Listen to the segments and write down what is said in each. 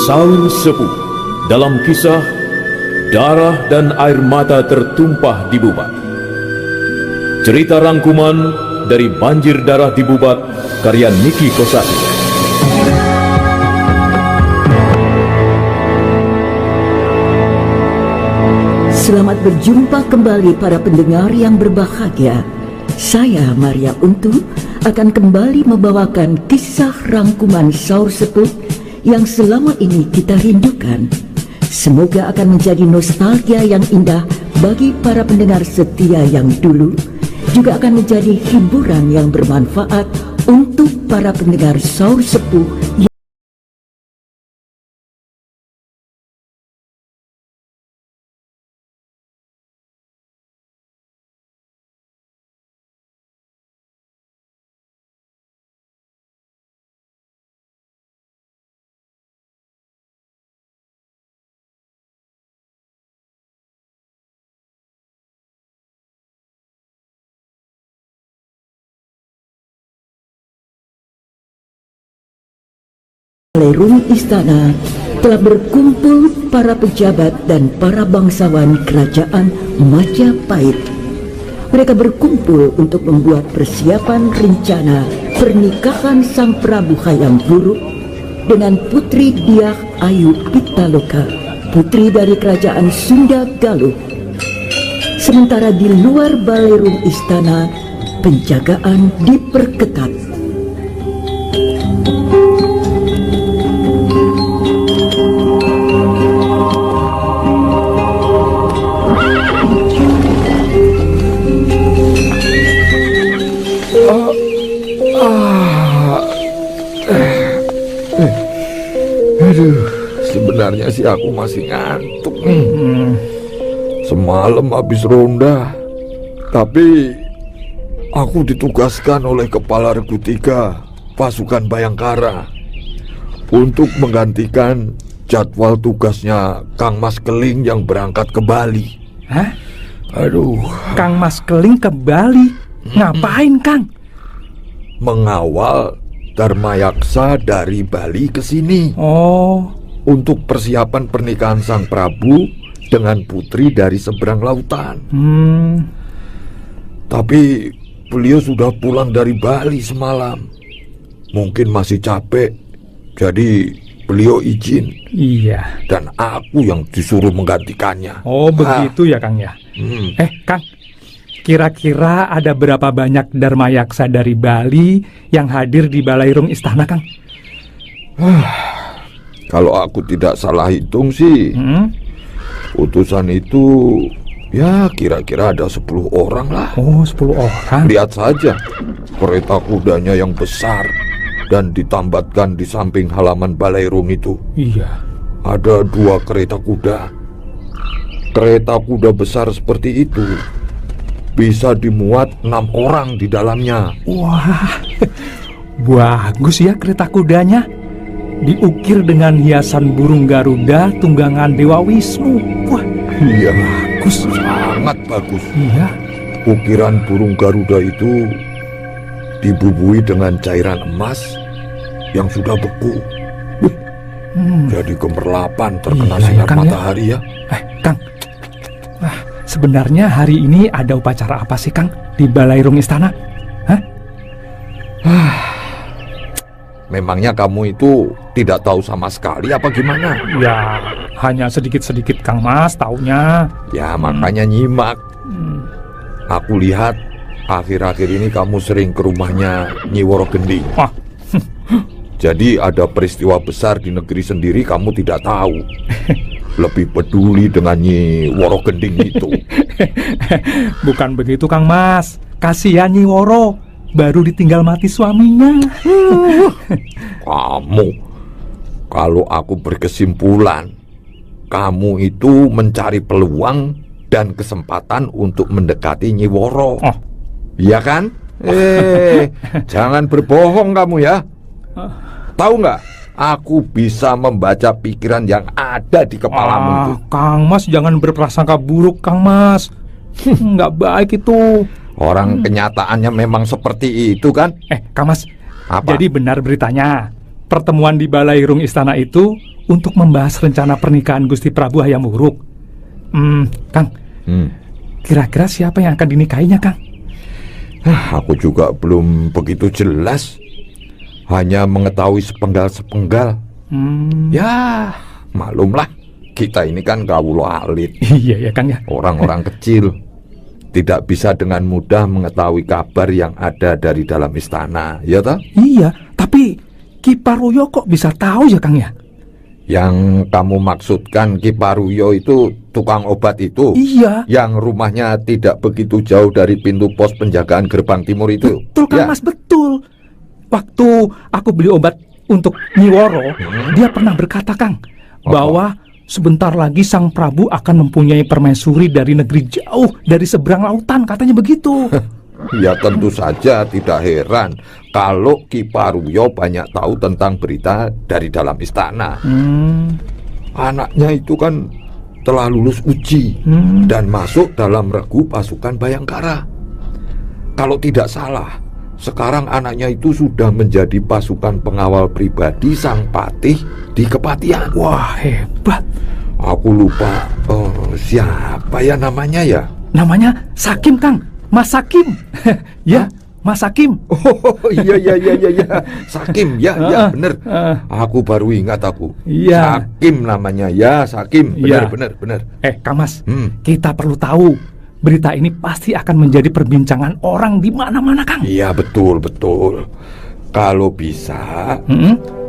Saur Sepuh dalam kisah Darah dan Air Mata Tertumpah di Bubat. Cerita rangkuman dari Banjir Darah di Bubat karya Niki Kosasi. Selamat berjumpa kembali para pendengar yang berbahagia. Saya Maria Untung akan kembali membawakan kisah rangkuman Saur Sepuh yang selama ini kita rindukan. Semoga akan menjadi nostalgia yang indah bagi para pendengar setia yang dulu, juga akan menjadi hiburan yang bermanfaat untuk para pendengar Saur Sepuh. Balerung istana telah berkumpul para pejabat dan para bangsawan kerajaan Majapahit. Mereka berkumpul untuk membuat persiapan rencana pernikahan Sang Prabu Hayam Wuruk dengan Putri Dyah Ayu Pitaloka, putri dari kerajaan Sunda Galuh. Sementara di luar balerung istana, penjagaan diperketat. Sebenarnya sih aku masih ngantuk nih. Semalam habis ronda, tapi aku ditugaskan oleh Kepala Regu 3 pasukan Bayangkara untuk menggantikan jadwal tugasnya Kang Mas Keling yang berangkat ke Bali. Hah? Aduh. Kang Mas Keling ke Bali? Ngapain, Kang? Mengawal Dharmayaksa dari Bali ke sini. Oh, untuk persiapan pernikahan Sang Prabu dengan putri dari seberang lautan. Tapi beliau sudah pulang dari Bali semalam. Mungkin masih capek, jadi beliau izin. Iya. Dan aku yang disuruh menggantikannya. Oh, begitu ya, Kang ya. Kang, kira-kira ada berapa banyak Dharmayaksa dari Bali yang hadir di Balairung Istana, Kang? Kalau aku tidak salah hitung sih, utusan itu ya kira-kira ada 10 orang lah. Oh, 10 orang. Lihat saja kereta kudanya yang besar dan ditambatkan di samping halaman Balairung itu. Iya. Ada 2 kereta kuda. Kereta kuda besar seperti itu bisa dimuat 6 orang di dalamnya. Wah, bagus ya kereta kudanya. Diukir dengan hiasan burung Garuda tunggangan Dewa Wisnu. Wah, iya, bagus. Sangat bagus. Iya. Ukiran burung Garuda itu dibubui dengan cairan emas yang sudah beku. Jadi gemerlapan terkena sinar Kang, matahari ya. Kang, sebenarnya hari ini ada upacara apa sih, Kang, di Balairung Istana? Hah? Memangnya kamu itu tidak tahu sama sekali apa gimana? Ya, hanya sedikit-sedikit, Kang Mas, taunya. Ya, makanya nyimak. Aku lihat akhir-akhir ini kamu sering ke rumahnya Nyi Woro Gending. Wah. Jadi ada peristiwa besar di negeri sendiri kamu tidak tahu. Lebih peduli dengan Nyi Woro Gending itu. Bukan begitu, Kang Mas. Kasihan Nyi Woro, baru ditinggal mati suaminya. Kamu, kalau aku berkesimpulan, kamu itu mencari peluang dan kesempatan untuk mendekati Nyi Woro. Oh. Iya kan? Jangan berbohong kamu ya. Tahu nggak? Aku bisa membaca pikiran yang ada di kepalamu itu. Kang Mas, jangan berprasangka buruk, Kang Mas. Nggak baik itu. Orang kenyataannya memang seperti itu kan? Kang Mas, Apa? jadi benar beritanya pertemuan di Balairung Istana itu untuk membahas rencana pernikahan Gusti Prabu Hayam Wuruk. Kang, kira-kira siapa yang akan dinikahinya, Kang? Aku juga belum begitu jelas. Hanya mengetahui sepenggal-sepenggal. Ya, maklumlah, kita ini kan kawula alit. Iya ya, Kang ya. Orang-orang kecil tidak bisa dengan mudah mengetahui kabar yang ada dari dalam istana, ya toh? Iya, tapi Ki Paruyo kok bisa tahu ya, Kang ya? Yang kamu maksudkan Ki Paruyo itu tukang obat itu? Iya. Yang rumahnya tidak begitu jauh dari pintu pos penjagaan gerbang timur itu? Betul, Kang Mas, betul. Waktu aku beli obat untuk Nyi Woro, dia pernah berkata, Kang, bahwa sebentar lagi Sang Prabu akan mempunyai permaisuri dari negeri jauh, dari seberang lautan, katanya begitu. Ya tentu saja tidak heran kalau Ki Paruyo banyak tahu tentang berita dari dalam istana. Anaknya itu kan telah lulus uji dan masuk dalam regu pasukan Bayangkara. Kalau tidak salah, sekarang anaknya itu sudah menjadi pasukan pengawal pribadi Sang Patih di Kepatihan. Wah, hebat. Aku lupa siapa ya namanya ya? Namanya Sakim, Kang. Mas Sakim. Ya, Mas Sakim. Oh iya. Sakim, ya bener. Aku baru ingat aku. Iya. Sakim namanya, ya Sakim. Bener. Kang Mas, kita perlu tahu. Berita ini pasti akan menjadi perbincangan orang di mana-mana, Kang. Iya, betul. Kalau bisa,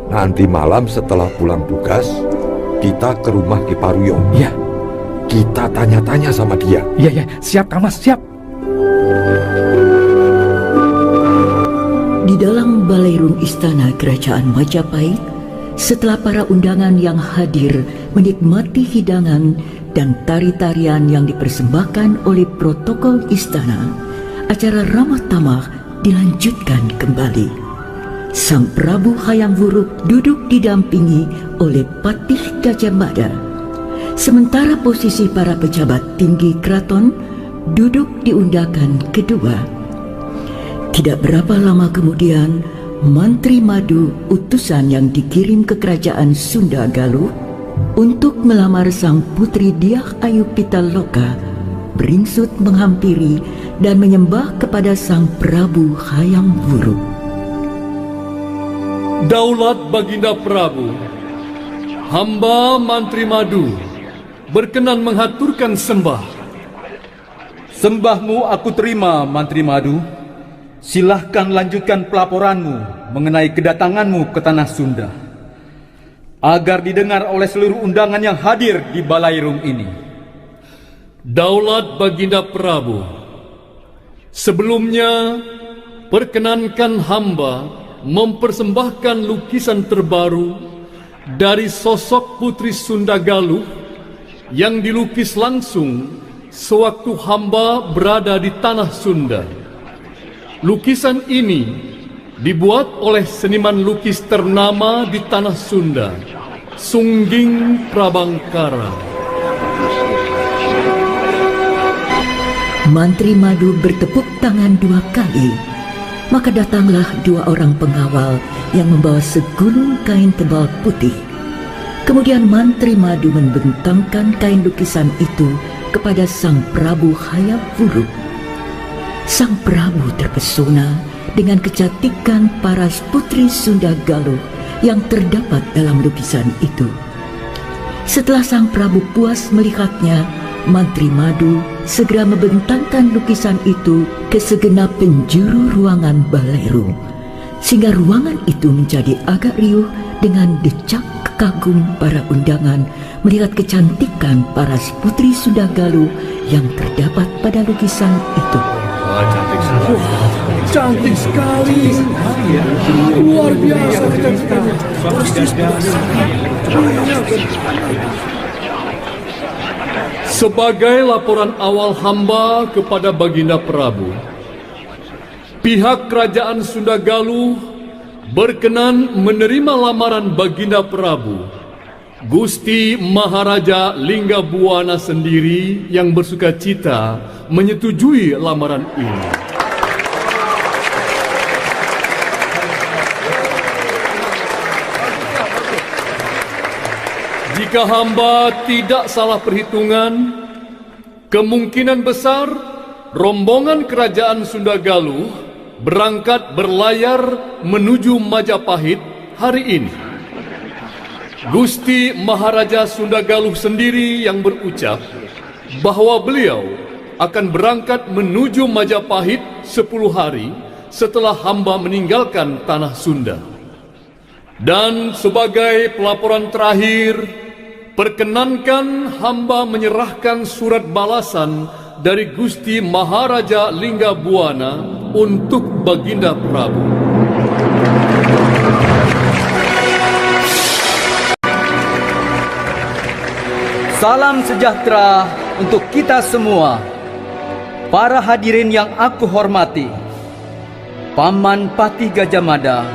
nanti malam setelah pulang tugas, kita ke rumah Ki Paruyo. Iya. Kita tanya-tanya sama dia. Iya, siap, Kang Mas, siap. Di dalam Balairung Istana Kerajaan Majapahit, setelah para undangan yang hadir menikmati hidangan dan tari-tarian yang dipersembahkan oleh protokol istana, acara ramah tamah dilanjutkan kembali. Sang Prabu Hayam Wuruk duduk didampingi oleh Patih Gajah Mada, sementara posisi para pejabat tinggi keraton duduk di undakan kedua. Tidak berapa lama kemudian, Mantri Madu, utusan yang dikirim ke kerajaan Sunda Galuh untuk melamar sang putri Dyah Ayu Pitaloka, beringsut menghampiri dan menyembah kepada sang Prabu Hayam Wuruk. Daulat Baginda Prabu, hamba Mantri Madu berkenan menghaturkan sembah. Sembahmu aku terima, Mantri Madu. Silahkan lanjutkan pelaporanmu mengenai kedatanganmu ke Tanah Sunda, agar didengar oleh seluruh undangan yang hadir di Balairung ini. Daulat Baginda Prabu, sebelumnya perkenankan hamba mempersembahkan lukisan terbaru dari sosok Putri Sunda Galuh yang dilukis langsung sewaktu hamba berada di Tanah Sunda. Lukisan ini dibuat oleh seniman lukis ternama di Tanah Sunda, Sungging Prabangkara. Mantri Madu bertepuk tangan 2 kali. Maka datanglah 2 orang pengawal yang membawa segulung kain tebal putih. Kemudian Mantri Madu membentangkan kain lukisan itu kepada Sang Prabu Hayam Wuruk. Sang Prabu terpesona dengan kecantikan paras putri Sunda Galuh yang terdapat dalam lukisan itu. Setelah Sang Prabu puas melihatnya, Mantri Madu segera membentangkan lukisan itu ke segenap penjuru ruangan Balairung, sehingga ruangan itu menjadi agak riuh dengan decak kagum para undangan melihat kecantikan paras putri Sunda Galuh yang terdapat pada lukisan itu. Cantik sekali. Luar biasa kecantikannya. Sebagai laporan awal hamba kepada Baginda Prabu, pihak kerajaan Sunda Galuh berkenan menerima lamaran Baginda Prabu, Gusti Maharaja Linggabuana sendiri yang bersukacita menyetujui lamaran ini. Jika hamba tidak salah perhitungan, kemungkinan besar rombongan kerajaan Sunda Galuh berangkat berlayar menuju Majapahit hari ini. Gusti Maharaja Sunda Galuh sendiri yang berucap bahwa beliau akan berangkat menuju Majapahit 10 hari setelah hamba meninggalkan tanah Sunda. Dan sebagai pelaporan terakhir, perkenankan hamba menyerahkan surat balasan dari Gusti Maharaja Linggabuana untuk Baginda Prabu. Salam sejahtera untuk kita semua. Para hadirin yang aku hormati, Paman Patih Gajah Mada,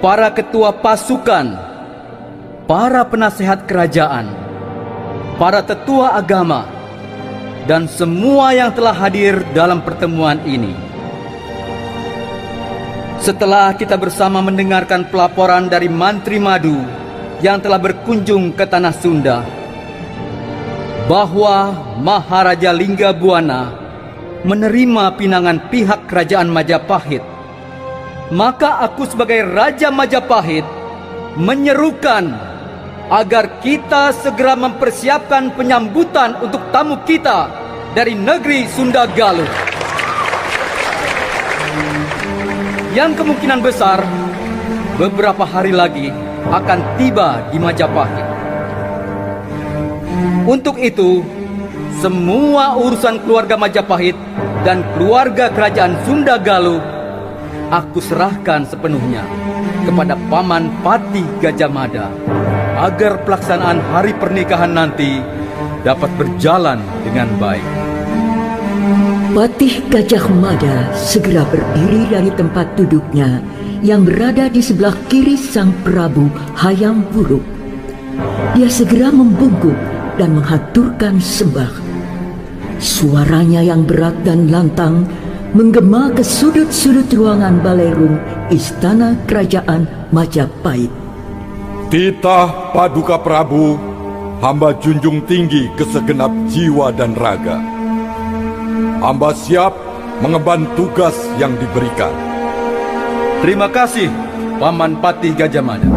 para ketua pasukan, para penasehat kerajaan, para tetua agama, dan semua yang telah hadir dalam pertemuan ini. Setelah kita bersama mendengarkan pelaporan dari Mantri Madu yang telah berkunjung ke tanah Sunda, bahwa Maharaja Linggabuana menerima pinangan pihak kerajaan Majapahit, maka aku sebagai Raja Majapahit menyerukan agar kita segera mempersiapkan penyambutan untuk tamu kita dari negeri Sunda Galuh, yang kemungkinan besar beberapa hari lagi akan tiba di Majapahit. Untuk itu, semua urusan keluarga Majapahit dan keluarga kerajaan Sunda Galuh aku serahkan sepenuhnya kepada Paman Patih Gajah Mada agar pelaksanaan hari pernikahan nanti dapat berjalan dengan baik. Patih Gajah Mada segera berdiri dari tempat duduknya yang berada di sebelah kiri Sang Prabu Hayam Wuruk. Dia segera membungkuk dan menghaturkan sembah. Suaranya yang berat dan lantang menggema ke sudut-sudut ruangan balerung Istana Kerajaan Majapahit. Titah Paduka Prabu, hamba junjung tinggi kesegenap jiwa dan raga. Hamba siap mengemban tugas yang diberikan. Terima kasih, Paman Patih Gajah Mada.